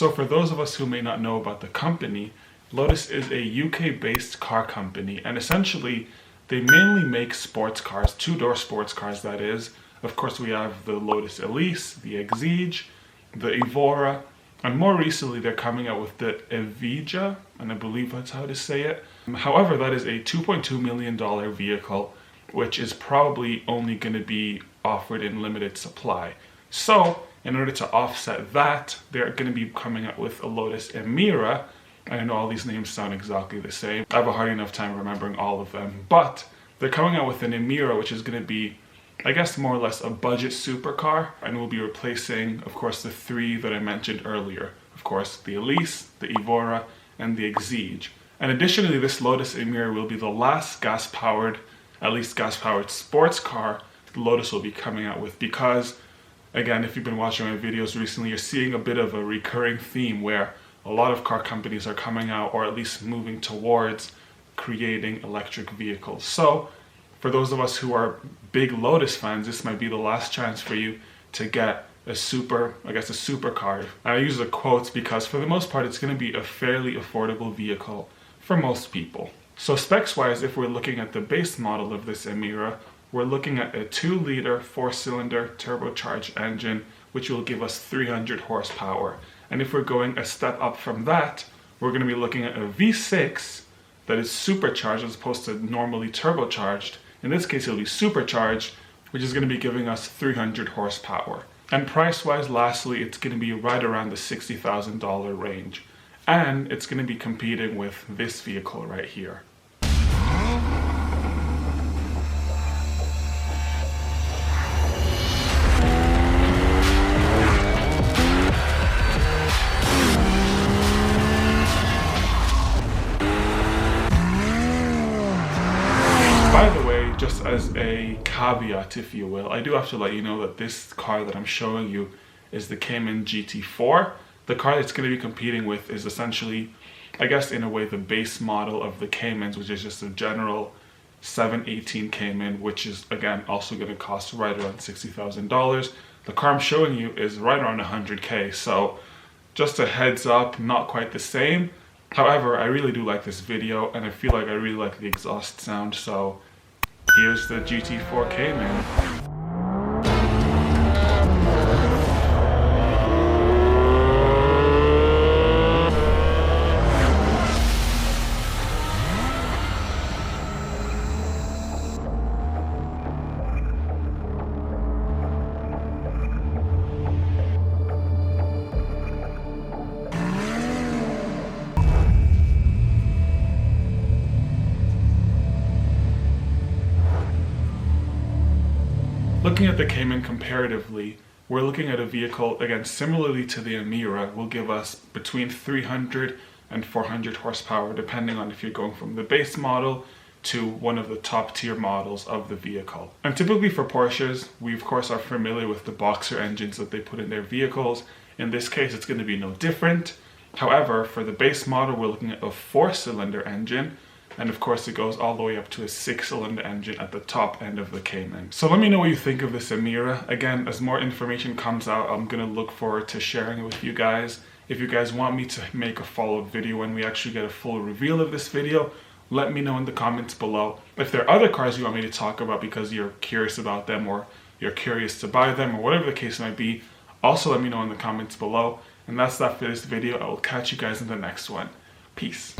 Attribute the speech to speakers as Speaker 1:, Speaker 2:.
Speaker 1: So for those of us who may not know about the company, Lotus is a UK-based car company, and essentially they mainly make sports cars, two-door sports cars that is. Of course we have the Lotus Elise, the Exige, the Evora, and more recently they're coming out with the Evija, and I believe that's how to say it. However, that is a $2.2 million vehicle, which is probably only going to be offered in limited supply. So in order to offset that, they're going to be coming out with a Lotus Emira. I know all these names sound exactly the same. I have a hard enough time remembering all of them, but they're coming out with an Emira, which is going to be, I guess, more or less a budget supercar, and will be replacing, of course, the three that I mentioned earlier. Of course, the Elise, the Evora, and the Exige. And additionally, this Lotus Emira will be the last gas-powered, at least gas-powered sports car Lotus will be coming out with, because, again, if you've been watching my videos recently, you're seeing a bit of a recurring theme where a lot of car companies are coming out, or at least moving towards creating electric vehicles. So for those of us who are big Lotus fans, this might be the last chance for you to get a supercar. And I use the quotes because for the most part, it's going to be a fairly affordable vehicle for most people. So specs wise, if we're looking at the base model of this Emira, we're looking at a 2-liter 4-cylinder turbocharged engine, which will give us 300 horsepower. And if we're going a step up from that, we're going to be looking at a V6 that is supercharged as opposed to normally turbocharged. In this case, it'll be supercharged, which is going to be giving us 300 horsepower. And price-wise, lastly, it's going to be right around the $60,000 range. And it's going to be competing with this vehicle right here. By the way, just as a caveat, if you will, I do have to let you know that this car that I'm showing you is the Cayman GT4. The car it's going to be competing with is essentially, I guess in a way, the base model of the Caymans, which is just a general 718 Cayman, which is, again, also going to cost right around $60,000. The car I'm showing you is right around 100K, so just a heads up, not quite the same. However, I really do like this video, and I feel like I really like the exhaust sound, so here's the GT4 Cayman. Looking at the Cayman comparatively, we're looking at a vehicle, again, similarly to the Emira, will give us between 300 and 400 horsepower, depending on if you're going from the base model to one of the top tier models of the vehicle. And typically for Porsches, we of course are familiar with the boxer engines that they put in their vehicles. In this case, it's going to be no different. However, for the base model, we're looking at a 4-cylinder engine. And of course it goes all the way up to a 6-cylinder engine at the top end of the Cayman. So let me know what you think of this Emira. Again, as more information comes out, I'm going to look forward to sharing it with you guys. If you guys want me to make a follow-up video when we actually get a full reveal of this video, let me know in the comments below. If there are other cars you want me to talk about because you're curious about them, or you're curious to buy them, or whatever the case might be, also let me know in the comments below. And that's that for this video. I will catch you guys in the next one. Peace.